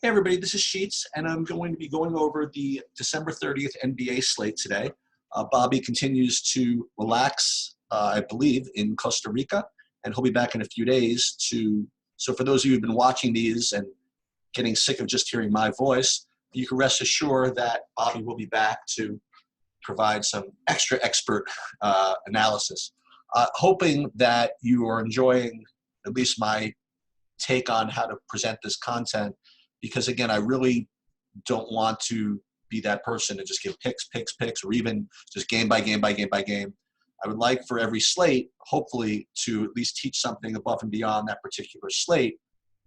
Hey everybody, this is Sheets, and I'm going to be going over the December 30th NBA slate today. Bobby continues to relax, I believe, in Costa Rica, and he'll be back in a few days so for those of you who've been watching these and getting sick of just hearing my voice, you can rest assured that Bobby will be back to provide some extra expert analysis. Hoping that you are enjoying at least my take on how to present this content, because again, I really don't want to be that person to just give picks, or even just game by game. I would like for every slate, hopefully, to at least teach something above and beyond that particular slate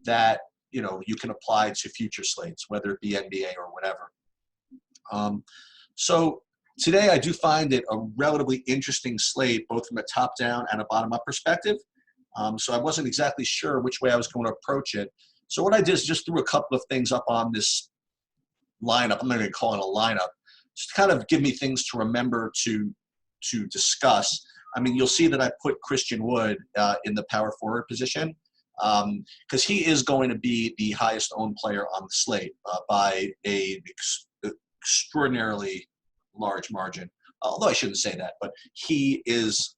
that you can apply to future slates, whether it be NBA or whatever. So today I do find it a relatively interesting slate, both from a top-down and a bottom-up perspective. So I wasn't exactly sure which way I was going to approach it. So what I did is just threw a couple of things up on this lineup. I'm not going to call it a lineup. Just to kind of give me things to remember to discuss. I mean, you'll see that I put Christian Wood in the power forward position because he is going to be the highest owned player on the slate by an extraordinarily large margin. Although I shouldn't say that, but he is,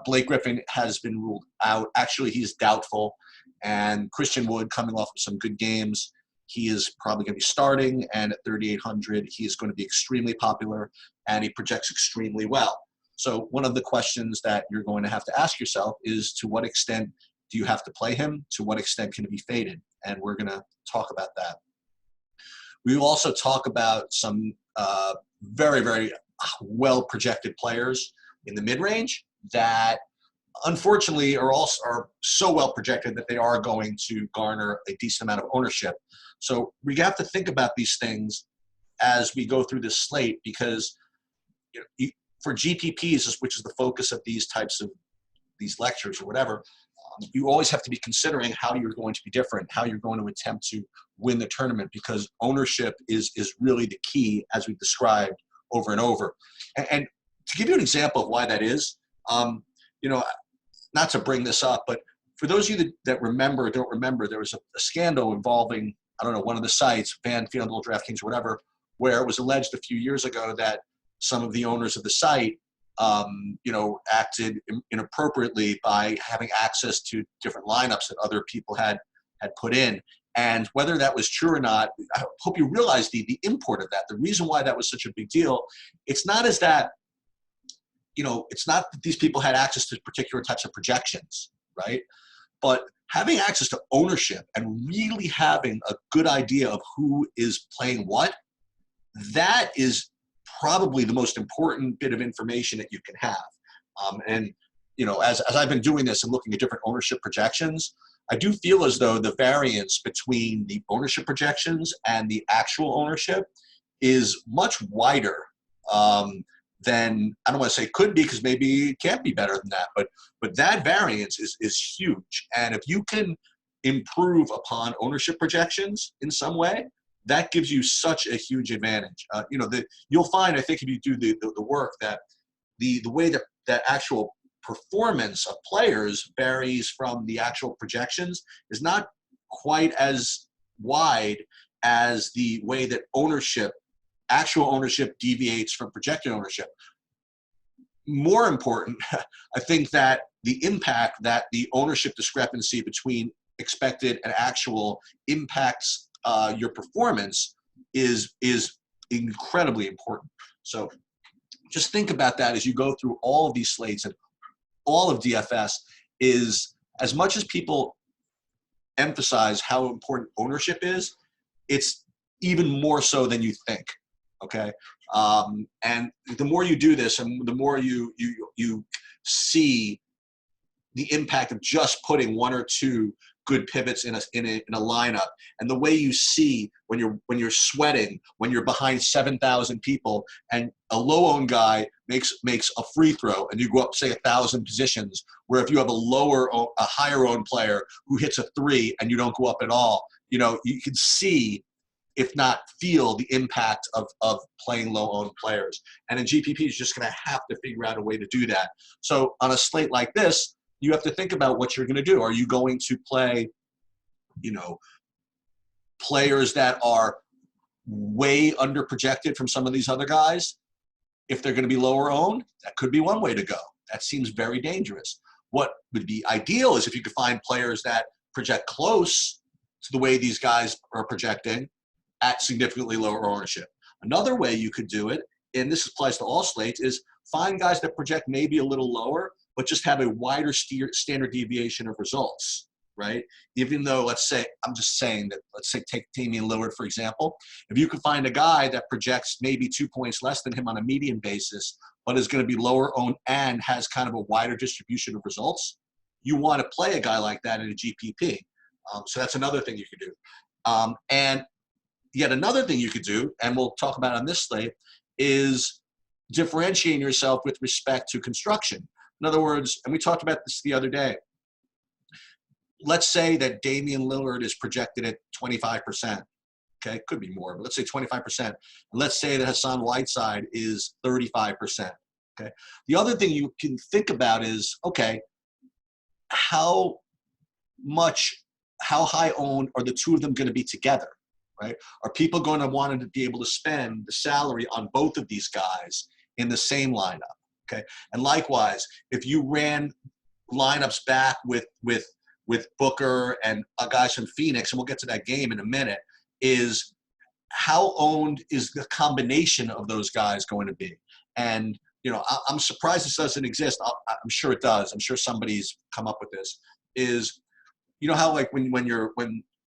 Blake Griffin has been ruled out. Actually, he's doubtful. And Christian Wood, coming off of some good games, he is probably going to be starting. And at 3,800, he is going to be extremely popular, and he projects extremely well. So one of the questions that you're going to have to ask yourself is, to what extent do you have to play him? To what extent can it be faded? And we're going to talk about that. We will also talk about some very, very well-projected players in the mid-range that unfortunately are so well projected that they are going to garner a decent amount of ownership. So we have to think about these things as we go through this slate, because for GPPs, which is the focus of these types of these lectures or whatever, you always have to be considering how you're going to be different, how you're going to attempt to win the tournament, because ownership is really the key, as we've described over and over. And to give you an example of why that is, not to bring this up, but for those of you that remember or don't remember, there was a scandal involving, I don't know, one of the sites, FanDuel, DraftKings, or whatever, where it was alleged a few years ago that some of the owners of the site, acted inappropriately by having access to different lineups that other people had put in. And whether that was true or not, I hope you realize the import of that. The reason why that was such a big deal, it's not as that, it's not that these people had access to particular types of projections, right? But having access to ownership and really having a good idea of who is playing what, that is probably the most important bit of information that you can have. As I've been doing this and looking at different ownership projections, I do feel as though the variance between the ownership projections and the actual ownership is much wider than, I don't want to say could be, because maybe it can't be better than that, but that variance is huge. And if you can improve upon ownership projections in some way, that gives you such a huge advantage. You'll find, I think, if you do the work, that the way that actual performance of players varies from the actual projections is not quite as wide as the way that actual ownership deviates from projected ownership. More important, I think that the impact that the ownership discrepancy between expected and actual impacts your performance is incredibly important. So just think about that as you go through all of these slates, and all of DFS is, as much as people emphasize how important ownership is, it's even more so than you think. Okay, and the more you do this, and the more you see the impact of just putting one or two good pivots in a lineup, and the way you see when you're sweating, when you're behind 7,000 people, and a low-owned guy makes a free throw, and you go up, say, 1,000 positions, where if you have a higher-owned player who hits a three and you don't go up at all, you can see, if not feel, the impact of playing low-owned players. And in GPP, is just going to have to figure out a way to do that. So on a slate like this, you have to think about what you're going to do. Are you going to play, players that are way under projected from some of these other guys, if they're going to be lower owned, that could be one way to go. That seems very dangerous. What would be ideal is if you could find players that project close to the way these guys are projecting at significantly lower ownership. Another way you could do it, and this applies to all slates, is find guys that project maybe a little lower, but just have a wider standard deviation of results, right? Even though, let's say, I'm just saying that, let's say take Damian Lillard, for example. If you could find a guy that projects maybe 2 points less than him on a median basis, but is going to be lower owned and has kind of a wider distribution of results, you want to play a guy like that in a GPP. So that's another thing you could do. And yet another thing you could do, and we'll talk about on this slate, is differentiating yourself with respect to construction. In other words, and we talked about this the other day, let's say that Damian Lillard is projected at 25%. Okay, could be more, but let's say 25%. And let's say that Hassan Whiteside is 35%. Okay. The other thing you can think about is, okay, how high owned are the two of them going to be together, right? Are people going to want to be able to spend the salary on both of these guys in the same lineup? Okay. And likewise, if you ran lineups back with Booker and guys from Phoenix, and we'll get to that game in a minute, is how owned is the combination of those guys going to be? And, you know, I'm surprised this doesn't exist. I'm sure it does. I'm sure somebody's come up with this. Is, you know how like when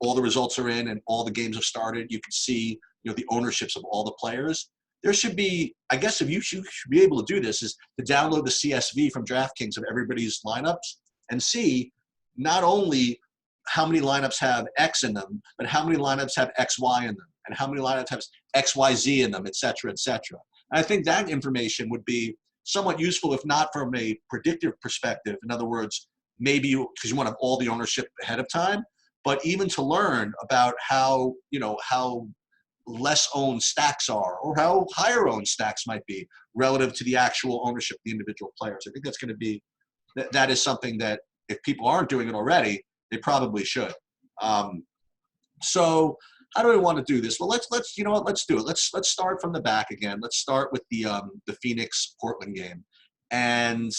all the results are in and all the games have started, you can see, you know, the ownerships of all the players. There should be, I guess if you should be able to do this, is to download the CSV from DraftKings of everybody's lineups and see not only how many lineups have X in them, but how many lineups have XY in them, and how many lineups have XYZ in them, et cetera, et cetera. And I think that information would be somewhat useful, if not from a predictive perspective. In other words, maybe because you want to have all the ownership ahead of time, but even to learn about how, you know, how less owned stacks are, or how higher owned stacks might be relative to the actual ownership of the individual players. I think that's going to be, that is something that if people aren't doing it already, they probably should. So how do we want to do this? Well, let's you know what, let's do it. Let's start from the back again. Let's start with the Phoenix Portland game. And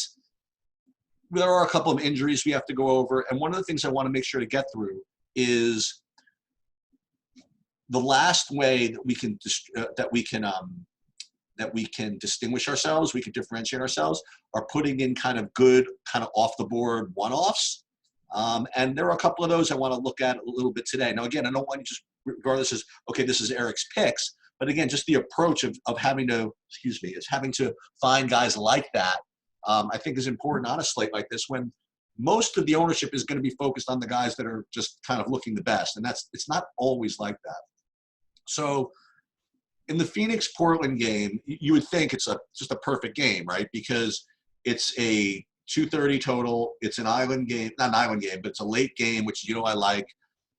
there are a couple of injuries we have to go over. And one of the things I want to make sure to get through is the last way that we can distinguish ourselves, we can differentiate ourselves, are putting in kind of good, kind of off the board one-offs. And there are a couple of those I want to look at a little bit today. Now, again, I don't want you just regard this as, okay, this is Eric's picks, but again, just the approach of having to, is having to find guys like that, I think is important on a slate like this, when most of the ownership is going to be focused on the guys that are just kind of looking the best. And it's not always like that. So in the Phoenix-Portland game, you would think it's just a perfect game, right? Because it's a 230 total. It's an island game, not an island game, but it's a late game, which, you know, I like.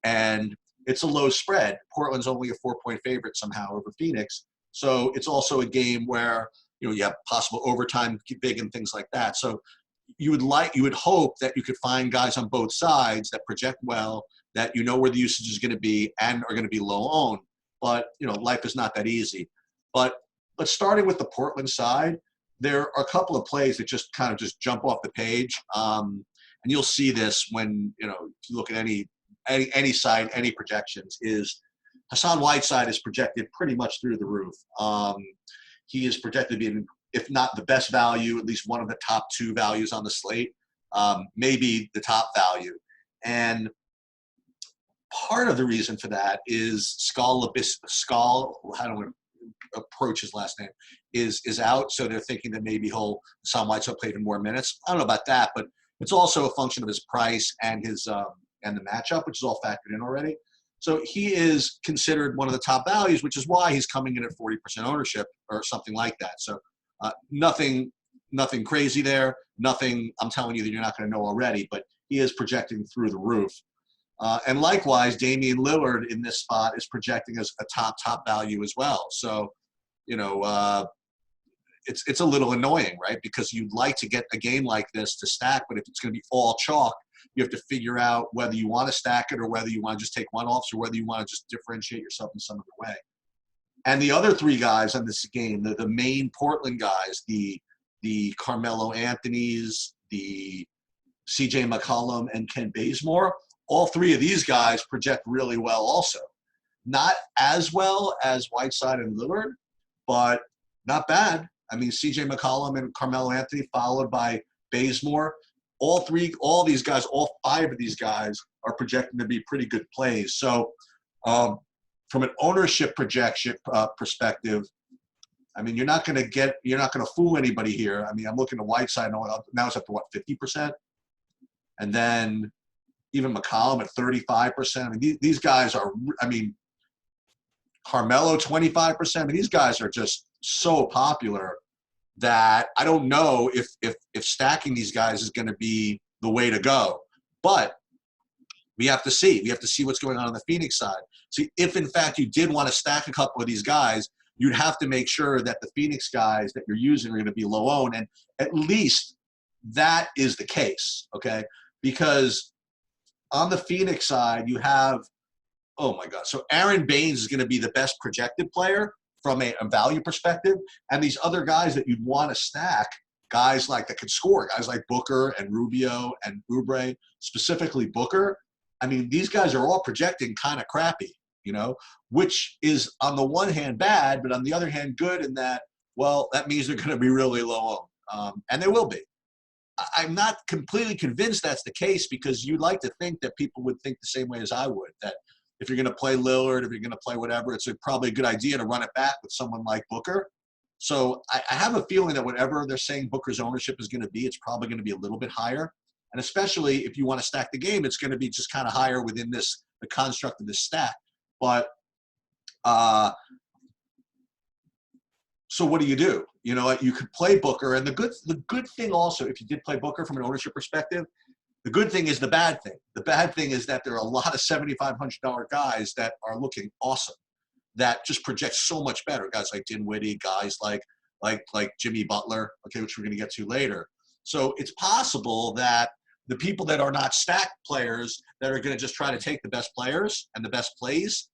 And it's a low spread. Portland's only a 4-point favorite somehow over Phoenix. So it's also a game where, you know, you have possible overtime big and things like that. So you would hope that you could find guys on both sides that project well, that you know where the usage is going to be and are going to be low owned. But, you know, life is not that easy. But starting with the Portland side, there are a couple of plays that just kind of just jump off the page. And you'll see this when, you know, if you look at any side, any projections, is Hassan Whiteside is projected pretty much through the roof. He is projected to be, if not the best value, at least one of the top 2 values on the slate, maybe the top value. And part of the reason for that is Skal, how do I approach his last name, is out. So they're thinking that maybe Hassan Whiteside play even more minutes. I don't know about that, but it's also a function of his price and his and the matchup, which is all factored in already. So he is considered one of the top values, which is why he's coming in at 40% ownership or something like that. So nothing crazy there. Nothing I'm telling you that you're not going to know already, but he is projecting through the roof. And likewise, Damian Lillard in this spot is projecting as a top value as well. So, you know, it's a little annoying, right? Because you'd like to get a game like this to stack, but if it's going to be all chalk, you have to figure out whether you want to stack it or whether you want to just take one-offs or whether you want to just differentiate yourself in some other way. And the other three guys on this game, the main Portland guys, the Carmelo Anthonys, the CJ McCollum, and Ken Bazemore, all three of these guys project really well also. Not as well as Whiteside and Lillard, but not bad. I mean, CJ McCollum and Carmelo Anthony followed by Bazemore. All these guys, all five of these guys are projecting to be pretty good plays. So from an ownership projection perspective, I mean, you're not going to fool anybody here. I mean, I'm looking at Whiteside now it's up to what, 50%? And then even McCollum at 35%. I mean, these guys are, I mean, Carmelo 25%. I mean, these guys are just so popular that I don't know if stacking these guys is going to be the way to go. But we have to see. We have to see what's going on the Phoenix side. See, if in fact you did want to stack a couple of these guys, you'd have to make sure that the Phoenix guys that you're using are going to be low owned, and at least that is the case, okay? Because on the Phoenix side, you have, oh my God, so Aaron Baines is going to be the best projected player from a value perspective, and these other guys that you'd want to stack, guys like that could score, guys like Booker and Rubio and Oubre, specifically Booker. I mean, these guys are all projecting kind of crappy, you know, which is on the one hand bad, but on the other hand good in that, well, that means they're going to be really low owned, and they will be. I'm not completely convinced that's the case, because you'd like to think that people would think the same way as I would, that if you're going to play Lillard, if you're going to play whatever, it's probably a good idea to run it back with someone like Booker. So I have a feeling that whatever they're saying Booker's ownership is going to be, it's probably going to be a little bit higher. And especially if you want to stack the game, it's going to be just kind of higher within the construct of this stack. But so what do? You know, you could play Booker, and the good thing also, if you did play Booker from an ownership perspective, the good thing is the bad thing. The bad thing is that there are a lot of $7,500 guys that are looking awesome, that just project so much better. Guys like Dinwiddie, guys like Jimmy Butler, okay, which we're going to get to later. So it's possible that the people that are not stacked players that are going to just try to take the best players and the best plays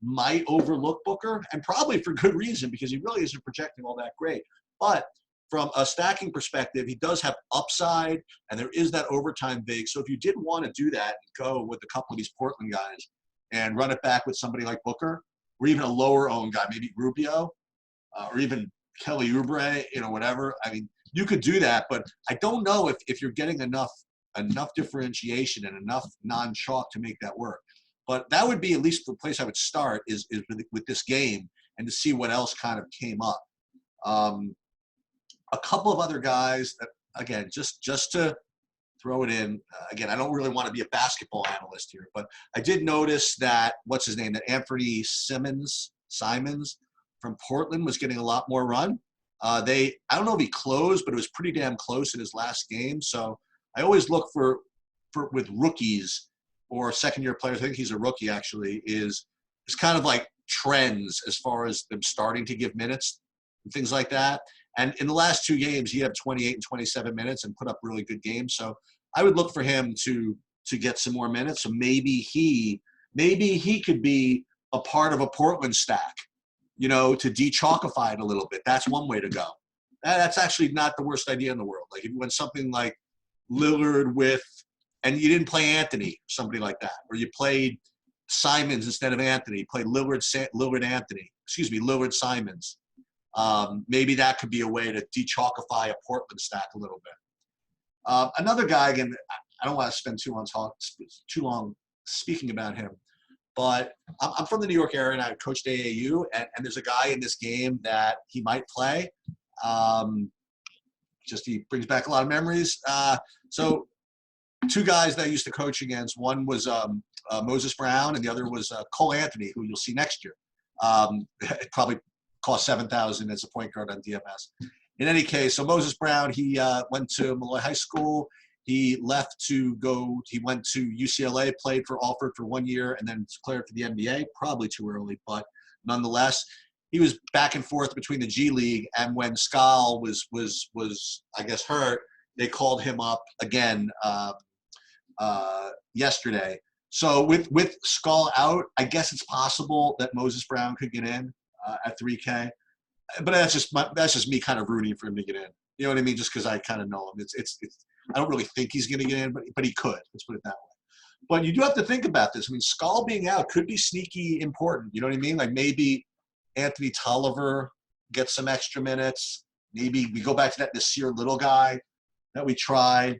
might overlook Booker, and probably for good reason, because he really isn't projecting all that great. But from a stacking perspective, he does have upside, and there is that overtime big. So if you did want to do that and go with a couple of these Portland guys and run it back with somebody like Booker, or even a lower owned guy, maybe Rubio, or even Kelly Oubre, you know, whatever. I mean, you could do that, but I don't know if you're getting enough differentiation and enough non-chalk to make that work. But that would be at least the place I would start is with this game, and to see what else kind of came up. A couple of other guys that, again, just to throw it in, again, I don't really want to be a basketball analyst here, but I did notice that, what's his name, that Anthony Simons from Portland was getting a lot more run. I don't know if he closed, but it was pretty damn close in his last game. So I always look for with rookies or second-year players, I think he's a rookie actually, is kind of like trends as far as them starting to give minutes and things like that. And in the last two games, he had 28 and 27 minutes and put up really good games. So I would look for him to get some more minutes. So maybe he could be a part of a Portland stack, you know, to de-chalkify it a little bit. That's one way to go. That's actually not the worst idea in the world. Like if you went something like Lillard and you didn't play Anthony, somebody like that, or you played Simons instead of Anthony, played Lillard Simons. Maybe that could be a way to de-chalkify a Portland stack a little bit. Another guy, again, I don't want to spend too long speaking about him, but I'm from the New York area, and I coached AAU, and there's a guy in this game that he might play. He brings back a lot of memories. So two guys that I used to coach against, one was Moses Brown, and the other was Cole Anthony, who you'll see next year. It probably cost $7,000 as a point guard on DFS. In any case, so Moses Brown, he went to Malloy High School. He went to UCLA, played for Alford for 1 year, and then declared for the NBA. Probably too early, but nonetheless, he was back and forth between the G League, and when Skal was I guess hurt, they called him up again yesterday. So with Skull out, I guess it's possible that Moses Brown could get in at 3K. But that's just me kind of rooting for him to get in. You know what I mean? Just because I kind of know him. It's I don't really think he's going to get in, but he could. Let's put it that way. But you do have to think about this. I mean, Skull being out could be sneaky important. You know what I mean? Like maybe Anthony Tolliver gets some extra minutes. Maybe we go back to that Nasir Little guy that we tried.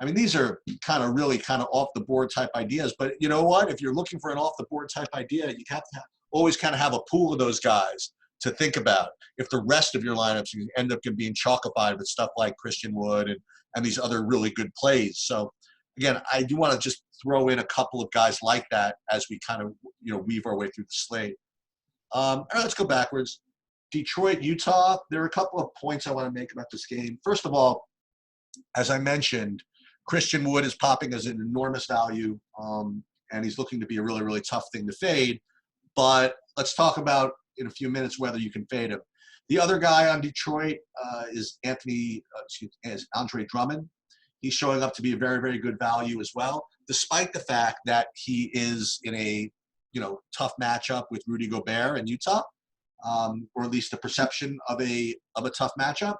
I mean, these are really off the board type ideas. But you know what? If you're looking for an off the board type idea, you have to always kind of have a pool of those guys to think about. If the rest of your lineups you end up being chalkified with stuff like Christian Wood and these other really good plays. So again, I do want to just throw in a couple of guys like that as we kind of weave our way through the slate. All right, let's go backwards. Detroit, Utah. There are a couple of points I want to make about this game. First of all, as I mentioned, Christian Wood is popping as an enormous value, and he's looking to be a really, really tough thing to fade. But let's talk about in a few minutes whether you can fade him. The other guy on Detroit is Andre Drummond. He's showing up to be a very, very good value as well, despite the fact that he is in a tough matchup with Rudy Gobert in Utah, or at least the perception of a tough matchup.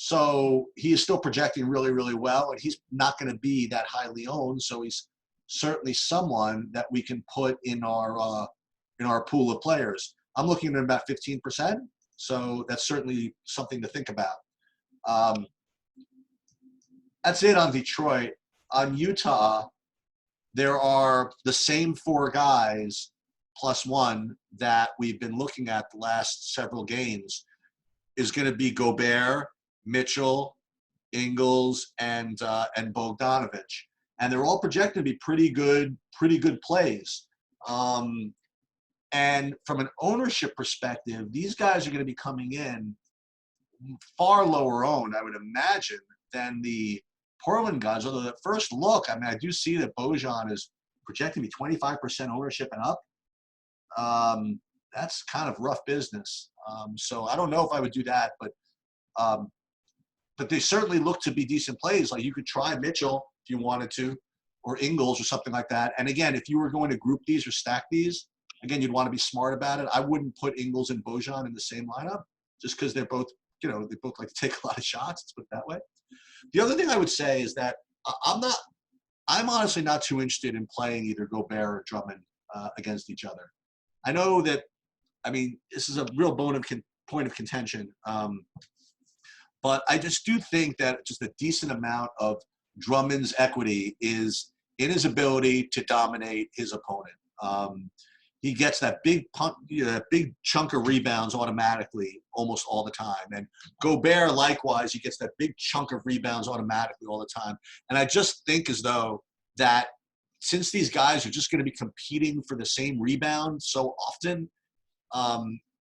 So he is still projecting really, really well, and he's not going to be that highly owned. So he's certainly someone that we can put in our pool of players. I'm looking at about 15%, so that's certainly something to think about. That's it on Detroit. On Utah, there are the same four guys plus one that we've been looking at the last several games. Is going to be Gobert, Mitchell, Ingles, and Bogdanovich, and they're all projected to be pretty good plays. And from an ownership perspective, these guys are going to be coming in far lower owned, I would imagine, than the Portland guys. Although at first look, I mean, I do see that Bojan is projected to be 25% ownership and up. That's kind of rough business. So I don't know if I would do that, but they certainly look to be decent plays. Like you could try Mitchell if you wanted to, or Ingles or something like that. And again, if you were going to group these or stack these, again, you'd want to be smart about it. I wouldn't put Ingles and Bojan in the same lineup just because they're both, they both like to take a lot of shots. Let's put it that way. The other thing I would say is that I'm honestly not too interested in playing either Gobert or Drummond against each other. I know that, I mean, this is a real point of contention. But I just do think that just a decent amount of Drummond's equity is in his ability to dominate his opponent. He gets that big chunk of rebounds automatically almost all the time. And Gobert, likewise, he gets that big chunk of rebounds automatically all the time. And I just think as though that since these guys are just going to be competing for the same rebound so often,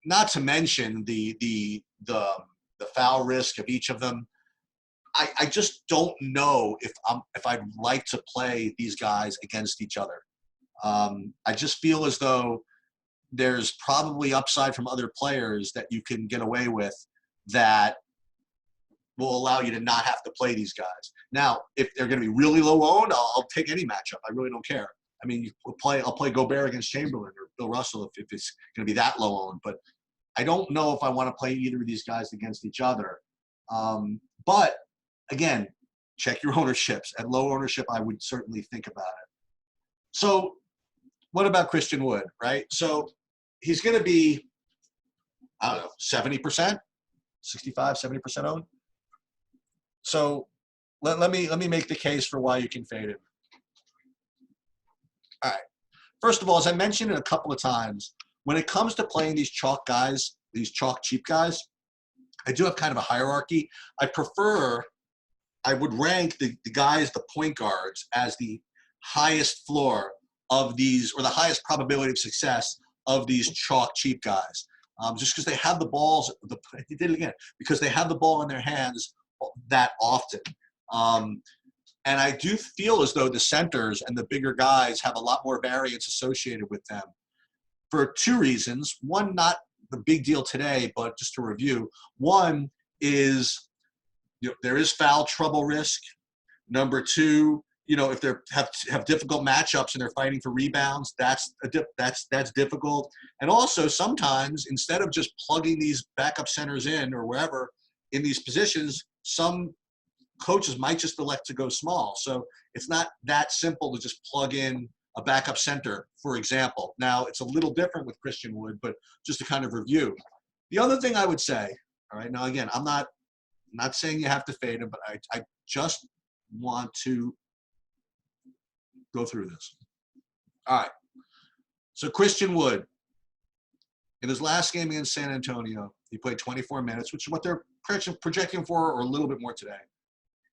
not to mention the foul risk of each of them, I just don't know if I'd like to play these guys against each other. I just feel as though there's probably upside from other players that you can get away with that will allow you to not have to play these guys. Now, if they're going to be really low owned, I'll take any matchup. I really don't care. I mean, I'll play Gobert against Chamberlain or Bill Russell if it's going to be that low owned. But I don't know if I want to play either of these guys against each other. But again, check your ownerships. At low ownership, I would certainly think about it. So what about Christian Wood, right? So he's going to be, I don't know, 70%, 65, 70% owned. So let me make the case for why you can fade him. All right. First of all, as I mentioned it a couple of times, when it comes to playing these chalk guys, these chalk cheap guys, I do have kind of a hierarchy. I would rank the guys, the point guards, as the highest floor of these, or the highest probability of success of these chalk cheap guys. Just because they have the balls, he did it again, because they have the ball in their hands that often. And I do feel as though the centers and the bigger guys have a lot more variance associated with them for two reasons. One, not the big deal today, but just to review. One is, there is foul trouble risk. Number two if they have difficult matchups and they're fighting for rebounds, that's difficult. And also sometimes instead of just plugging these backup centers in or wherever in these positions, some coaches might just elect to go small. So it's not that simple to just plug in a backup center, for example. Now it's a little different with Christian Wood, but just to kind of review. The other thing I would say, all right, now again, I'm not saying you have to fade him, but I just want to go through this. All right. So Christian Wood, in his last game against San Antonio, he played 24 minutes, which is what they're projecting for, or a little bit more today.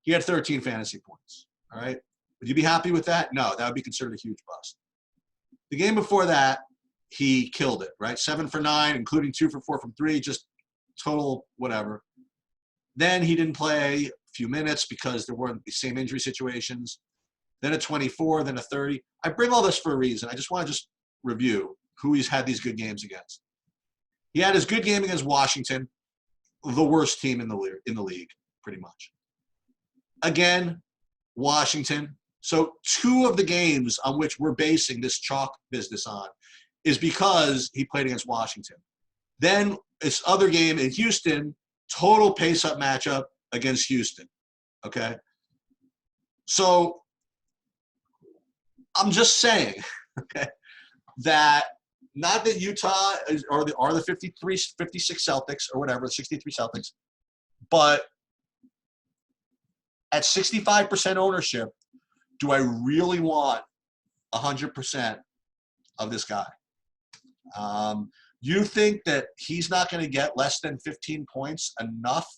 He had 13 fantasy points. All right. Would you be happy with that? No, that would be considered a huge bust. The game before that, he killed it, right? 7 for 9, including 2 for 4 from 3, just total whatever. Then he didn't play a few minutes because there weren't the same injury situations. Then a 24, then a 30. I bring all this for a reason. I just want to just review who he's had these good games against. He had his good game against Washington, the worst team in the league, pretty much. Again, Washington. So 2 of the games on which we're basing this chalk business on is because he played against Washington. Then this other game in Houston, total pace-up matchup against Houston, okay? So I'm just saying, okay, that not that Utah are the 56 Celtics or whatever, 63 Celtics, but at 65% ownership, do I really want 100% of this guy? You think that he's not going to get less than 15 points enough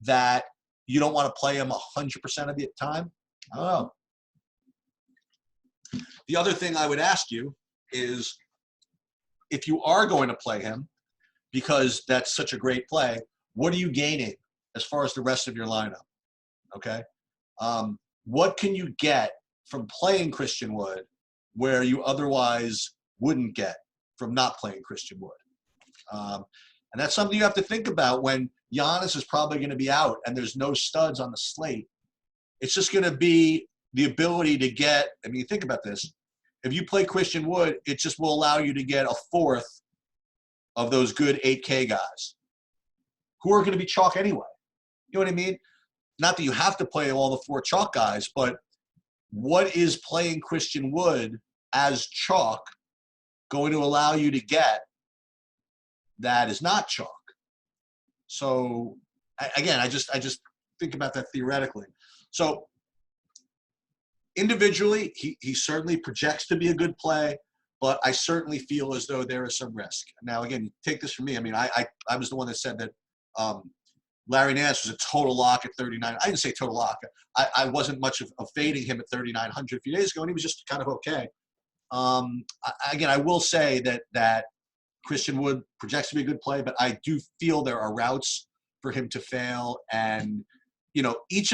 that you don't want to play him 100% of the time? I don't know. The other thing I would ask you is, if you are going to play him, because that's such a great play, what are you gaining as far as the rest of your lineup? Okay? What can you get from playing Christian Wood where you otherwise wouldn't get from not playing Christian Wood? And that's something you have to think about when Giannis is probably going to be out and there's no studs on the slate. It's just going to be the ability to get, I mean, think about this. If you play Christian Wood, it just will allow you to get a fourth of those good 8K guys who are going to be chalk anyway. You know what I mean? Not that you have to play all the 4 chalk guys, but what is playing Christian Wood as chalk going to allow you to get that is not chalk? So again, I just think about that theoretically. So individually, he certainly projects to be a good play, but I certainly feel as though there is some risk. Now, again, take this from me. I mean, I was the one that said that Larry Nance was a total lock at 39. I didn't say total lock. I wasn't much of fading him at 3,900 a few days ago, and he was just kind of okay. Again, I will say that Christian Wood projects to be a good play, but I do feel there are routes for him to fail. And, each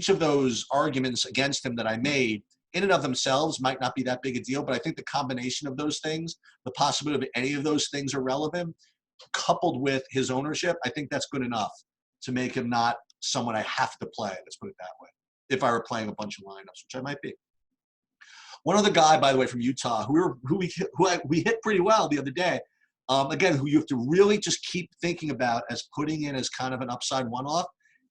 of those arguments against him that I made in and of themselves might not be that big a deal, but I think the combination of those things, the possibility of any of those things are relevant, coupled with his ownership, I think that's good enough to make him not someone I have to play, let's put it that way, if I were playing a bunch of lineups, which I might be. One other guy, by the way, from Utah, who we hit pretty well the other day, again, who you have to really just keep thinking about as putting in as kind of an upside one-off,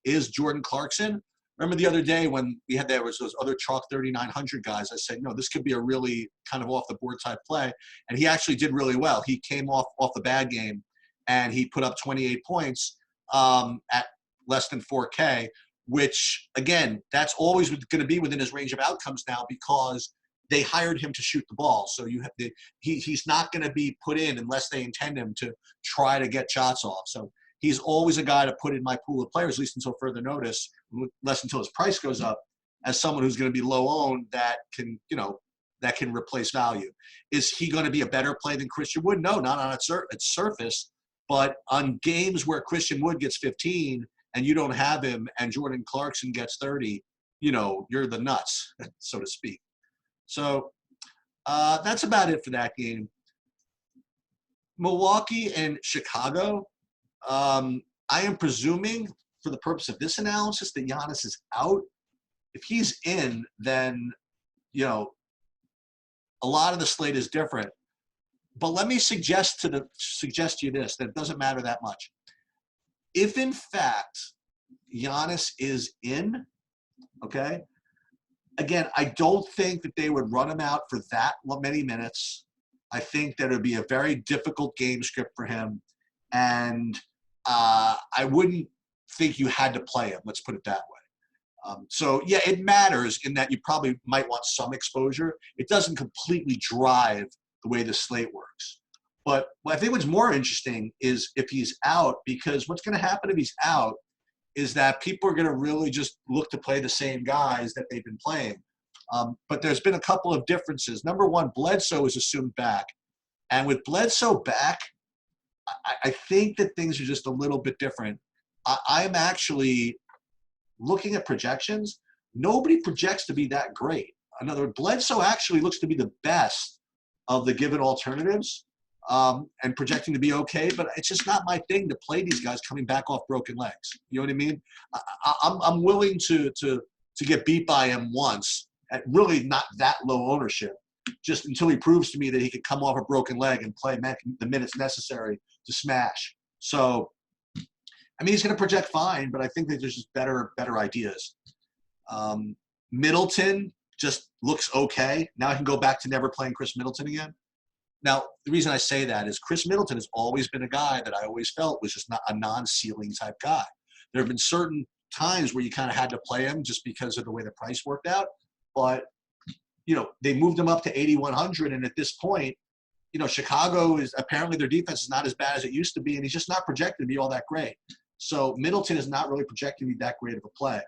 is Jordan Clarkson. Remember the other day when there was those other chalk 3,900 guys, I said, this could be a really kind of off-the-board type play. And he actually did really well. He came off the bad game, and he put up 28 points at less than 4K, which, again, that's always going to be within his range of outcomes now because they hired him to shoot the ball. So he's not going to be put in unless they intend him to try to get shots off. So he's always a guy to put in my pool of players, at least until further notice, less until his price goes up, as someone who's going to be low owned that can replace value. Is he going to be a better play than Christian Wood? No, not on its surface, but on games where Christian Wood gets 15 and you don't have him and Jordan Clarkson gets 30, you're the nuts, so to speak. So that's about it for that game. Milwaukee and Chicago. I am presuming, for the purpose of this analysis, that Giannis is out. if he's in, then, you know, a lot of the slate is different. But let me suggest to you this, that it doesn't matter that much. If in fact Giannis is in, okay, again, I don't think that they would run him out for that many minutes. I think that it would be a very difficult game script for him. And I wouldn't think you had to play him, let's put it that way. So, yeah, it matters in that you probably might want some exposure. It doesn't completely drive the way the slate works. But I think what's more interesting is if he's out, because what's going to happen if he's out is that people are going to really just look to play the same guys that they've been playing. But there's been a couple of differences. Number one, Bledsoe is assumed back. And with Bledsoe back, I think that things are just a little bit different. I'm actually looking at projections. Nobody projects to be that great. In other words, Bledsoe actually looks to be the best of the given alternatives and projecting to be okay, but it's just not my thing to play these guys coming back off broken legs. You know what I mean? I'm willing to get beat by him once at really not that low ownership, just until he proves to me that he can come off a broken leg and play the minutes necessary to smash. So, I mean, he's going to project fine, but I think that there's just better ideas. Middleton just looks okay. Now I can go back to never playing Chris Middleton again. Now, the reason I say that is Chris Middleton has always been a guy that I always felt was just not a non-ceiling type guy. There have been certain times where you kind of had to play him just because of the way the price worked out. But, you know, they moved him up to 8,100. And at this point, you know, Chicago is apparently their defense is not as bad as it used to be. And he's just not projected to be all that great. So Middleton is not really projected to be that great of a play.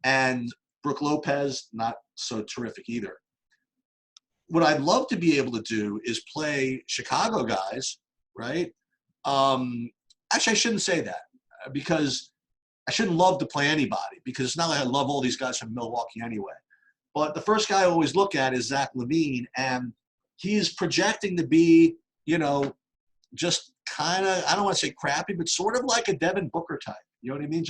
And Brook Lopez, not so terrific either. What I'd love to be able to do is play Chicago guys, right? Actually, I shouldn't say that because I shouldn't love to play anybody because it's not like I love all these guys from Milwaukee anyway. But the first guy I always look at is Zach LaVine, and he's projecting to be, you know, just kind of, I don't want to say crappy, but sort of like a Devin Booker type. You know what I mean?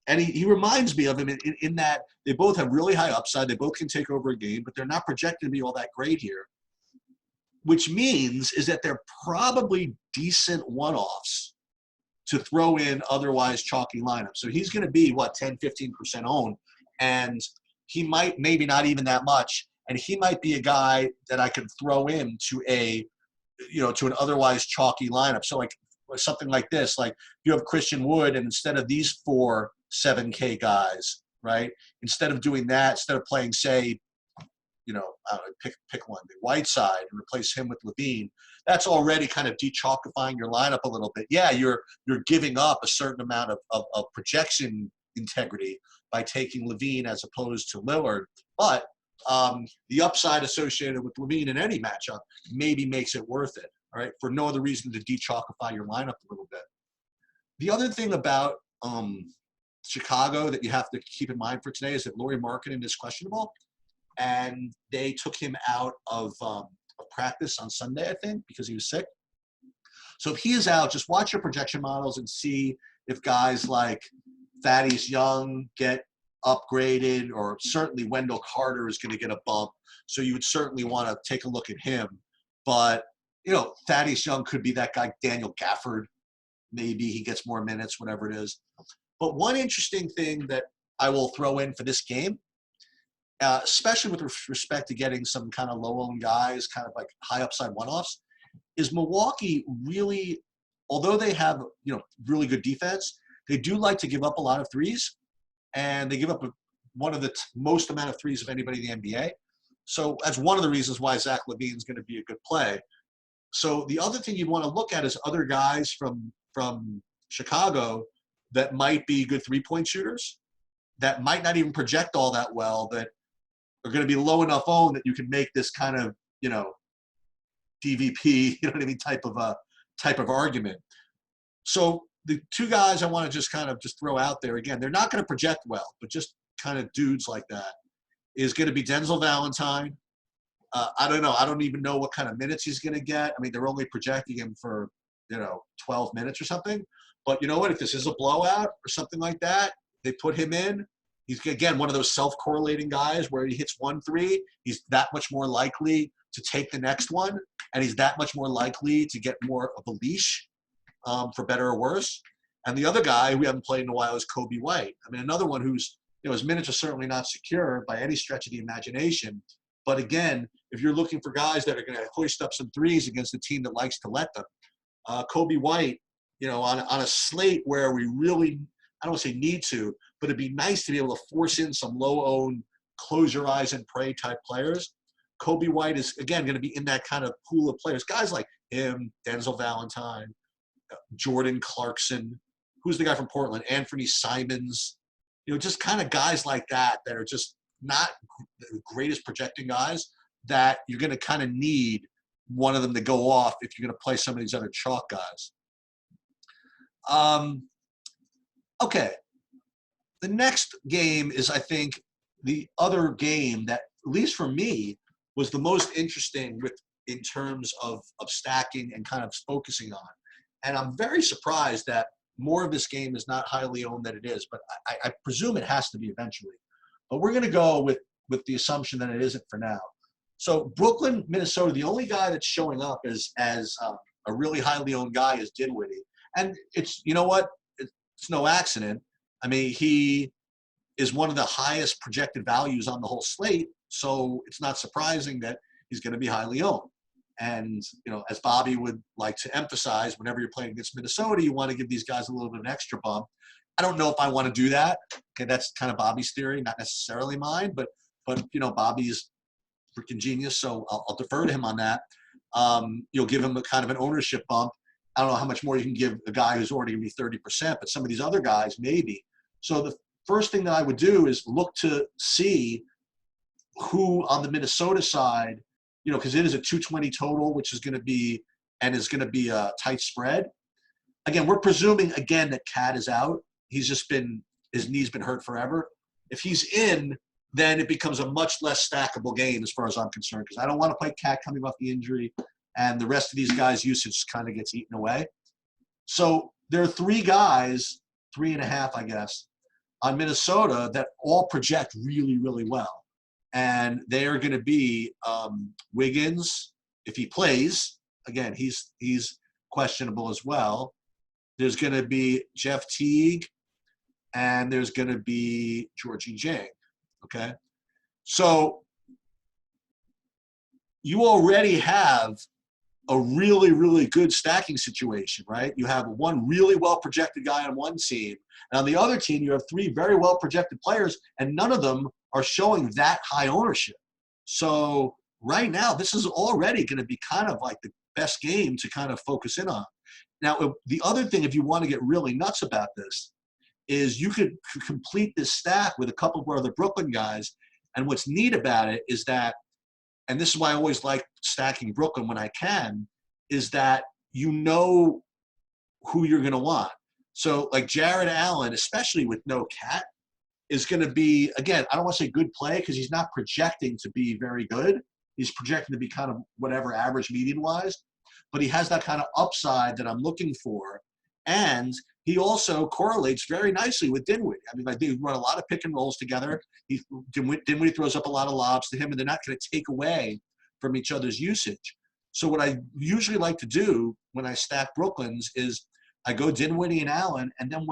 And he reminds me of him in that they both have really high upside. They both can take over a game, but they're not projected to be all that great here, which means is that they're probably decent one-offs to throw in otherwise chalky lineups. So he's going to be, 10, 15% owned, and he might maybe not even that much, and he might be a guy that I could throw in to an otherwise chalky lineup. So like something like this, like you have Christian Wood, and instead of these 4 7K guys, right? Instead of doing that, instead of playing, say, you know, I don't know, pick one, the Whiteside, and replace him with LaVine, that's already kind of dechalkifying your lineup a little bit. Yeah, you're giving up a certain amount of projection integrity by taking LaVine as opposed to Lillard, but the upside associated with LaVine in any matchup maybe makes it worth it, all right, for no other reason to dechalkify your lineup a little bit. The other thing about Chicago that you have to keep in mind for today is that Lauri Markkanen is questionable, and they took him out of practice on Sunday, I think, because he was sick. So if he is out, just watch your projection models and see if guys like Thaddeus Young get upgraded, or certainly Wendell Carter is going to get a bump. So you would certainly want to take a look at him. But, you know, Thaddeus Young could be that guy, Daniel Gafford. Maybe he gets more minutes, whatever it is. But one interesting thing that I will throw in for this game, especially with respect to getting some kind of low-owned guys, kind of like high upside one-offs, is Milwaukee really, although they have, you know, really good defense, they do like to give up a lot of threes, and they give up one of the most amount of threes of anybody in the NBA. So that's one of the reasons why Zach LaVine is going to be a good play. So the other thing you'd want to look at is other guys from Chicago that might be good three-point shooters, that might not even project all that well, that are going to be low enough owned that you can make this kind of, you know, DVP, you know what I mean, type of argument. So the 2 guys I want to just kind of throw out there, again, they're not going to project well, but just kind of dudes like that, is going to be Denzel Valentine. I don't know. I don't even know what kind of minutes he's going to get. I mean, they're only projecting him for, 12 minutes or something. But you know what? If this is a blowout or something like that, they put him in. He's, again, one of those self-correlating guys where he hits 1-3, he's that much more likely to take the next one, and he's that much more likely to get more of a leash, for better or worse. And the other guy we haven't played in a while is Kobe White. I mean, another one who's, his minutes are certainly not secure by any stretch of the imagination. But again, if you're looking for guys that are going to hoist up some threes against a team that likes to let them, Kobe White, on a slate where we really, I don't want to say need to, but it'd be nice to be able to force in some low-owned, close your eyes and pray type players. Kobe White is, again, going to be in that kind of pool of players. Guys like him, Denzel Valentine, Jordan Clarkson, who's the guy from Portland, Anthony Simons, just kind of guys like that are just not the greatest projecting guys that you're going to kind of need one of them to go off if you're going to play some of these other chalk guys. Okay. The next game is, I think, the other game that, at least for me, was the most interesting in terms of stacking and kind of focusing on. And I'm very surprised that more of this game is not highly owned than it is, but I presume it has to be eventually. But we're going to go with the assumption that it isn't for now. So Brooklyn, Minnesota, the only guy that's showing up as a really highly owned guy is Dinwiddie. And it's, you know what? It's no accident. I mean, he is one of the highest projected values on the whole slate, so it's not surprising that he's going to be highly owned. And, as Bobby would like to emphasize, whenever you're playing against Minnesota, you want to give these guys a little bit of an extra bump. I don't know if I want to do that. Okay, that's kind of Bobby's theory, not necessarily mine, but Bobby's freaking genius, so I'll defer to him on that. You'll give him a kind of an ownership bump. I don't know how much more you can give a guy who's already going to be 30%, but some of these other guys, maybe. So the first thing that I would do is look to see who on the Minnesota side, because it is a 220 total, which is going to be a tight spread. Again, we're presuming, again, that Cat is out. His knee's been hurt forever. If he's in, then it becomes a much less stackable game as far as I'm concerned, because I don't want to play Cat coming off the injury, and the rest of these guys' usage kind of gets eaten away. So there are 3 guys, 3.5, I guess, on Minnesota that all project really, really well. And they are going to be Wiggins, if he plays. Again, he's questionable as well. There's going to be Jeff Teague, and there's going to be Georgie Jang. Okay? So you already have a really, really good stacking situation, right? You have one really well-projected guy on one team, and on the other team, you have 3 very well-projected players, and none of them are showing that high ownership. So right now, this is already going to be kind of like the best game to kind of focus in on. Now, the other thing, if you want to get really nuts about this, is you could complete this stack with a couple of other Brooklyn guys, and what's neat about it is that, and this is why I always like stacking Brooklyn when I can, is that you know who you're going to want. So like Jared Allen, especially with no Cat, is going to be, again, I don't want to say good play because he's not projecting to be very good. He's projecting to be kind of whatever, average median-wise. But he has that kind of upside that I'm looking for. And he also correlates very nicely with Dinwiddie. I mean, they run a lot of pick and rolls together. Dinwiddie throws up a lot of lobs to him, and they're not going to take away from each other's usage. So what I usually like to do when I stack Brooklyn's is I go Dinwiddie and Allen, and then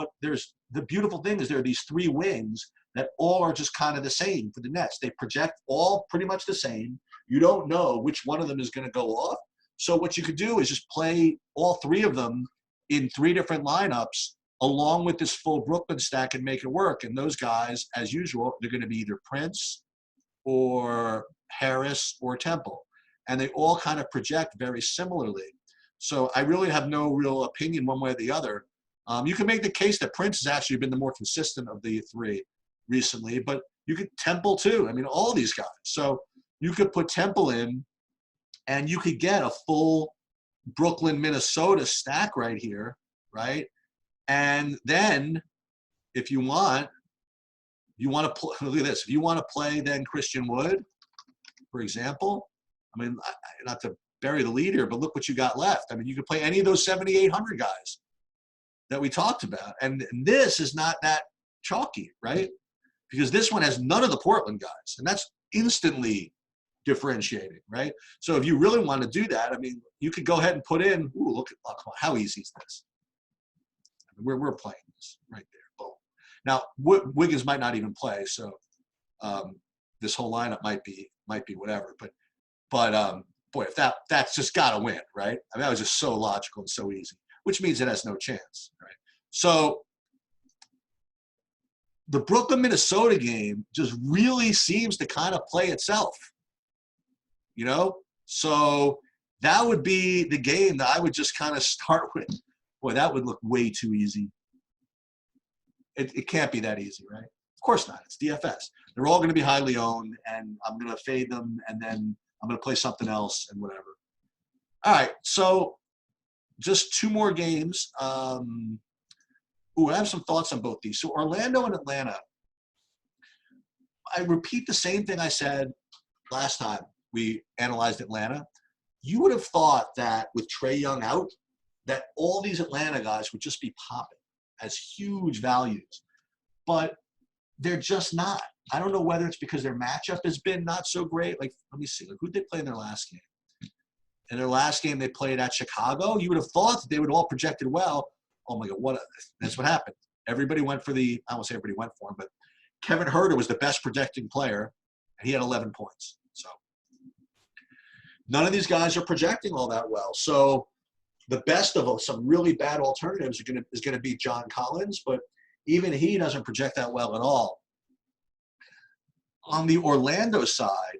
the beautiful thing is there are these 3 wings that all are just kind of the same for the Nets. They project all pretty much the same. You don't know which one of them is going to go off. So what you could do is just play all 3 of them in 3 different lineups along with this full Brooklyn stack and make it work. And those guys, as usual, they're going to be either Prince or Harris or Temple. And they all kind of project very similarly. So I really have no real opinion one way or the other. You can make the case that Prince has actually been the more consistent of the 3 recently, but you could Temple too. I mean, all these guys. So you could put Temple in, and you could get a full Brooklyn, Minnesota stack right here, right? And then if you want to play, look at this. If you want to play then Christian Wood, for example, I mean, not to bury the lead here, but look what you got left. I mean, you could play any of those 7,800 guys that we talked about. And this is not that chalky, right? because this one has none of the Portland guys, and that's instantly differentiating, right? So if you really want to do that, I mean, you could go ahead and put in, ooh, look at, oh, come on, how easy is this? I mean, we're playing this right there, boom. Now, Wiggins might not even play, so this whole lineup might be whatever, but boy, if that's just got to win, right? I mean, that was just so logical and so easy, which means it has no chance, right? So the Brooklyn-Minnesota game just really seems to kind of play itself, you know? So that would be the game that I would just kind of start with. Boy, that would look way too easy. It can't be that easy, right? Of course not. It's DFS. They're all going to be highly owned, and I'm going to fade them, and then I'm going to play something else and whatever. All right, so just two more games. I have some thoughts on both these. So Orlando and Atlanta. I repeat the same thing I said last time we analyzed Atlanta. You would have thought that with Trae Young out, that all these Atlanta guys would just be popping as huge values. But they're just not. I don't know whether it's because their matchup has been not so great. Like, let me see. Like, who did they play in their last game? In their last game, they played at Chicago. You would have thought that they would all projected well. Oh, my God, that's what happened. Everybody went for I won't say everybody went for him, but Kevin Huerter was the best projecting player, and he had 11 points. So none of these guys are projecting all that well. So the best of some really bad alternatives is going to be John Collins, but even he doesn't project that well at all. On the Orlando side,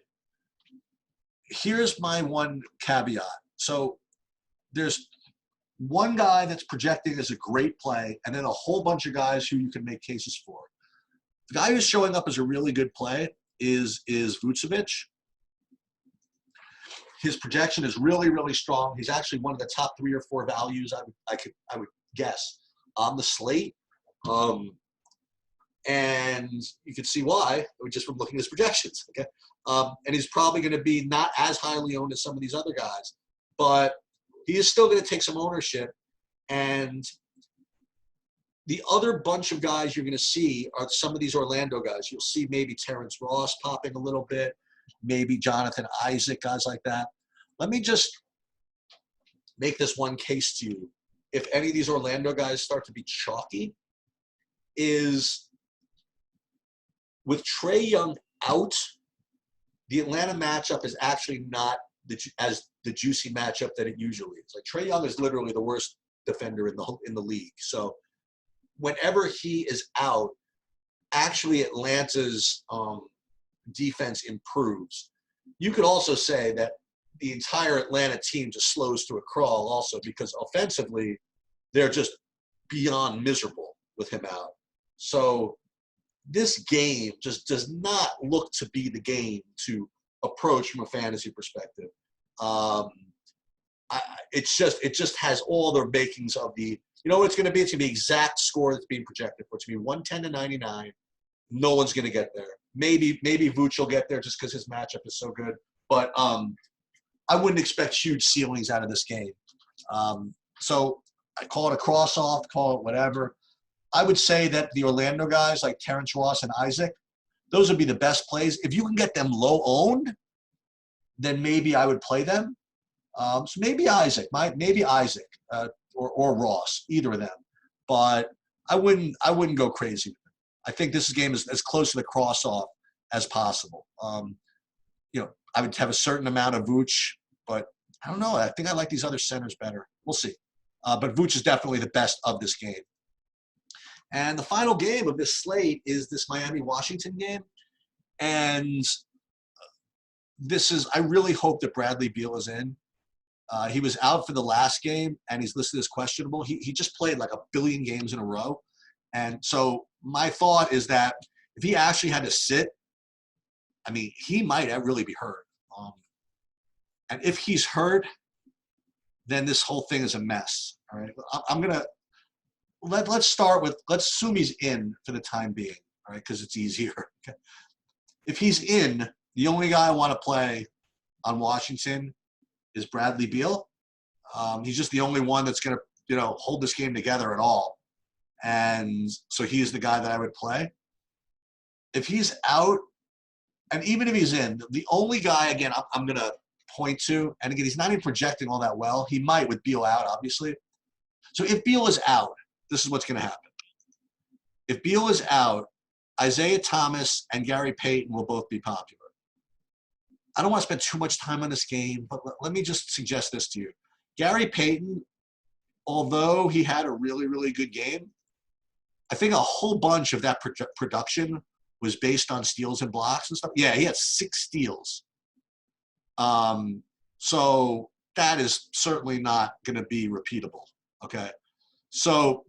here's my one caveat. So there's one guy that's projecting as a great play, and then a whole bunch of guys who you can make cases for. The guy who's showing up as a really good play is Vucevic. His projection is really, really strong. He's actually one of the top 3 or 4 values I would guess on the slate. And you can see why just from looking at his projections. Okay, and he's probably going to be not as highly owned as some of these other guys, but he is still going to take some ownership. And the other bunch of guys you're going to see are some of these Orlando guys. You'll see maybe Terrence Ross popping a little bit, maybe Jonathan Isaac, guys like that. Let me just make this one case to you. If any of these Orlando guys start to be chalky, is with Trae Young out, the Atlanta matchup is actually not as the juicy matchup that it usually is. Like, Trae Young is literally the worst defender in the league. So whenever he is out, actually Atlanta's defense improves. You could also say that the entire Atlanta team just slows to a crawl also, because offensively they're just beyond miserable with him out. So this game just does not look to be the game to approach from a fantasy perspective. It just has all the makings of the, you know what it's going to be? It's going to be the exact score that's being projected for. It's going to be 110 to 99. No one's going to get there. Maybe Vooch will get there just because his matchup is so good. But I wouldn't expect huge ceilings out of this game. So I call it a cross-off, call it whatever. I would say that the Orlando guys like Terrence Ross and Isaac, those would be the best plays. If you can get them low-owned, then maybe I would play them. So maybe Isaac, or Ross, either of them. But I wouldn't go crazy. I think this game is as close to the cross-off as possible. I would have a certain amount of Vooch, but I don't know. I think I like these other centers better. We'll see. But Vooch is definitely the best of this game. And the final game of this slate is this Miami-Washington game. And I really hope that Bradley Beal is in. He was out for the last game, and he's listed as questionable. He just played like 1 billion games in a row. And so my thought is that if he actually had to sit, I mean, he might really be hurt. And if he's hurt, then this whole thing is a mess. All right, I'm going to let's start with, let's assume he's in for the time being, all right, because it's easier. Okay. If he's in, the only guy I want to play on Washington is Bradley Beal. He's just the only one that's going to, hold this game together at all. And so he's the guy that I would play. if he's out, and even if he's in, the only guy, again, I'm going to point to, and again, he's not even projecting all that well. He might with Beal out, obviously. So if Beal is out, this is what's going to happen. If Beal is out, Isaiah Thomas and Gary Payton will both be popular. I don't want to spend too much time on this game, but let me just suggest this to you. Gary Payton, although he had a really, really good game, I think a whole bunch of that production was based on steals and blocks and stuff. Yeah, he had 6 steals. So that is certainly not going to be repeatable, okay? So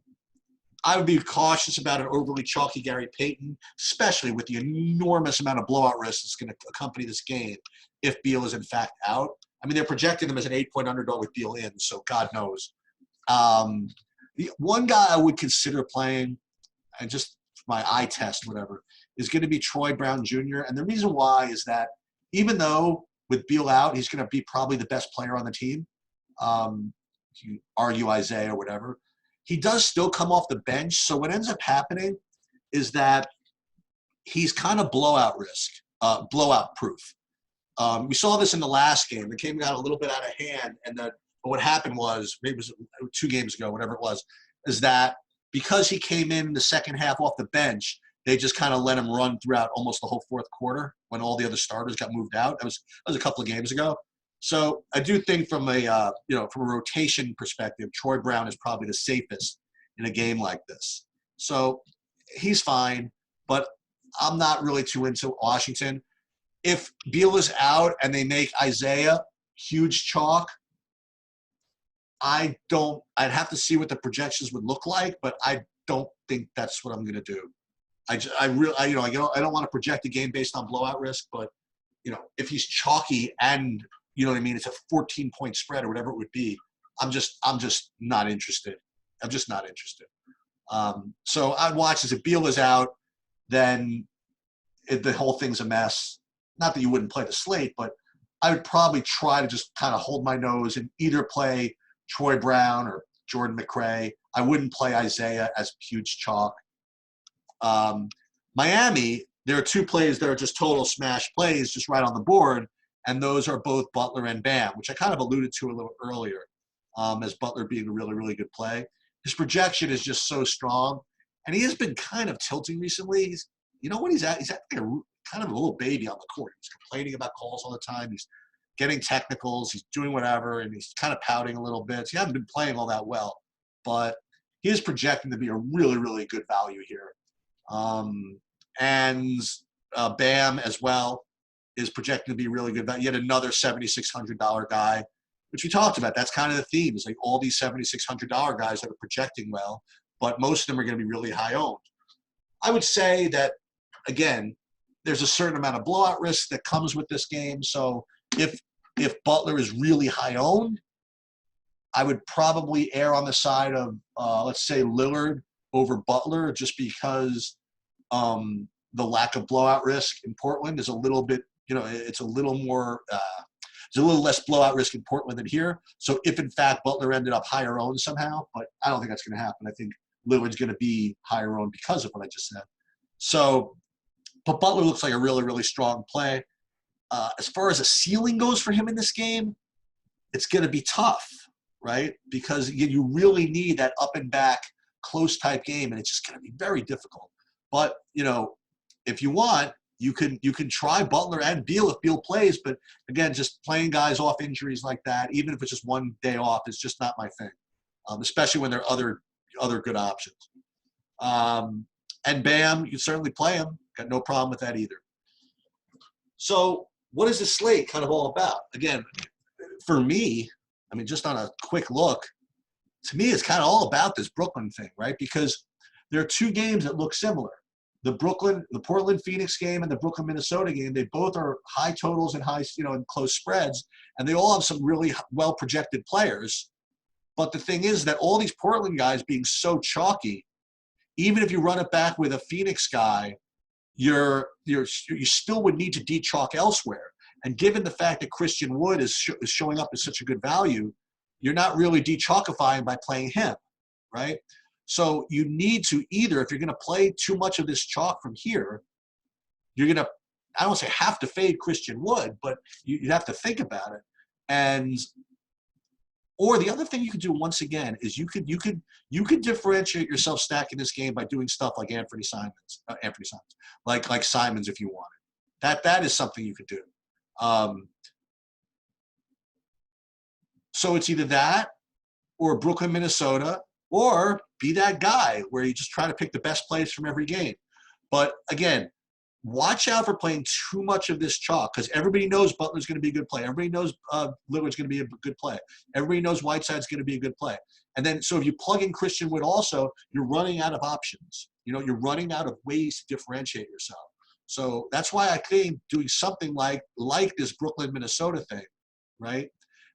I would be cautious about an overly chalky Gary Payton, especially with the enormous amount of blowout risk that's going to accompany this game if Beal is in fact out. I mean, they're projecting him as an 8-point underdog with Beal in, so God knows. The one guy I would consider playing, and just my eye test, whatever, is going to be Troy Brown Jr. And the reason why is that even though with Beal out, he's going to be probably the best player on the team, you argue Isaiah or whatever, he does still come off the bench. So what ends up happening is that he's kind of blowout proof. We saw this in the last game. The game got a little bit out of hand, and but what happened was, maybe it was 2 games ago, whatever it was, is that because he came in the second half off the bench, they just kind of let him run throughout almost the whole fourth quarter when all the other starters got moved out. That was a couple of games ago. So I do think from a from a rotation perspective, Troy Brown is probably the safest in a game like this. So he's fine, but I'm not really too into Washington. If Beal is out and they make Isaiah huge chalk, I'd have to see what the projections would look like, but I don't think that's what I'm going to do. I don't want to project a game based on blowout risk, but if he's chalky and it's a 14-point spread or whatever it would be, I'm just not interested. I'm just not interested. So I'd watch as if Beal is out, then the whole thing's a mess. Not that you wouldn't play the slate, but I would probably try to just kind of hold my nose and either play Troy Brown or Jordan McRae. I wouldn't play Isaiah as huge chalk. Miami, there are 2 plays that are just total smash plays just right on the board, and those are both Butler and Bam, which I kind of alluded to a little earlier, as Butler being a really, really good play. His projection is just so strong, and he has been kind of tilting recently. He's acting kind of a little baby on the court. He's complaining about calls all the time. He's getting technicals. He's doing whatever, and he's kind of pouting a little bit. So he hasn't been playing all that well, but he is projecting to be a really, really good value here. Bam as well is projecting to be really good value. Yet another $7,600 guy, which we talked about. That's kind of the theme. It's like all these $7,600 guys that are projecting well, but most of them are going to be really high owned. I would say that, again, there's a certain amount of blowout risk that comes with this game. So if Butler is really high owned, I would probably err on the side of, let's say, Lillard over Butler, just because the lack of blowout risk in Portland is a little bit, it's a little more, there's a little less blowout risk in Portland than here. So if, in fact, Butler ended up higher owned somehow, but I don't think that's going to happen. I think Lillard's going to be higher owned because of what I just said. So, but Butler looks like a really, really strong play. As far as a ceiling goes for him in this game, it's going to be tough, right? Because you really need that up and back close type game, and it's just going to be very difficult. But, if you want, you can try Butler and Beal if Beal plays, but again, just playing guys off injuries like that, even if it's just one day off, is just not my thing, especially when there are other good options. And Bam, you can certainly play him. Got no problem with that either. So what is this slate kind of all about? Again, for me, just on a quick look, to me, it's kind of all about this Brooklyn thing, right? Because there are 2 games that look similar. The Portland-Phoenix game and the Brooklyn-Minnesota game, they both are high totals and high, and close spreads, and they all have some really well-projected players. But the thing is that all these Portland guys being so chalky, even if you run it back with a Phoenix guy, you still would need to de-chalk elsewhere. And given the fact that Christian Wood is showing up as such a good value, you're not really de-chalkifying by playing him, right? So you need to either, if you're going to play too much of this chalk from here, you're going to, I don't say have to fade Christian Wood, but you'd have to think about it. And, or the other thing you could do once again is you could differentiate yourself stacking this game by doing stuff like Anthony Simons, like Simons if you wanted. That is something you could do. So it's either that or Brooklyn, Minnesota, or be that guy where you just try to pick the best plays from every game. But again, watch out for playing too much of this chalk because everybody knows Butler's going to be a good play. Everybody knows Lillard's going to be a good play. Everybody knows Whiteside's going to be a good play. And then, so if you plug in Christian Wood also, you're running out of options. You know, you're running out of ways to differentiate yourself. So that's why I think doing something like this Brooklyn, Minnesota thing, right,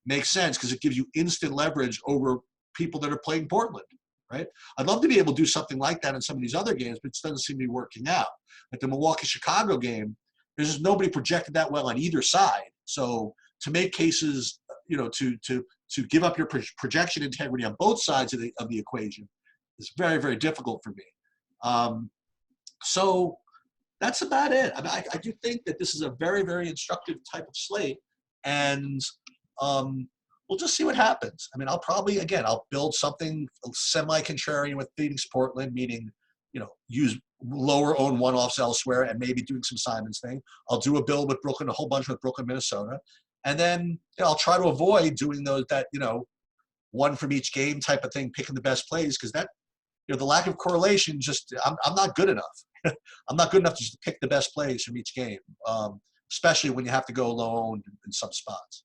makes sense because it gives you instant leverage over people that are playing Portland, right? I'd love to be able to do something like that in some of these other games, but it doesn't seem to be working out. Like the Milwaukee-Chicago game, there's just nobody projected that well on either side. So to make cases, you know, to give up your projection integrity on both sides of the equation is very, very difficult for me. So that's about it. I mean, I do think that this is a very, very instructive type of slate, and we'll just see what happens. I mean, I'll build something semi-contrarian with beating Portland, meaning, you know, use lower own one-offs elsewhere and maybe doing some Simons thing. I'll do a build with Brooklyn, a whole bunch with Brooklyn, Minnesota. And then, you know, I'll try to avoid doing that, you know, one from each game type of thing, picking the best plays, because that, you know, the lack of correlation, just, I'm not good enough. I'm not good enough to just pick the best plays from each game, especially when you have to go low owned in some spots.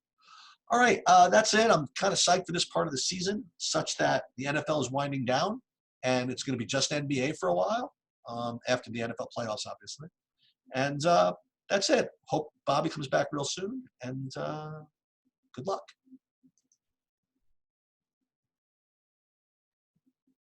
All right, that's it. I'm kind of psyched for this part of the season, such that the NFL is winding down, and it's going to be just NBA for a while after the NFL playoffs, obviously. And that's it. Hope Bobby comes back real soon, and good luck.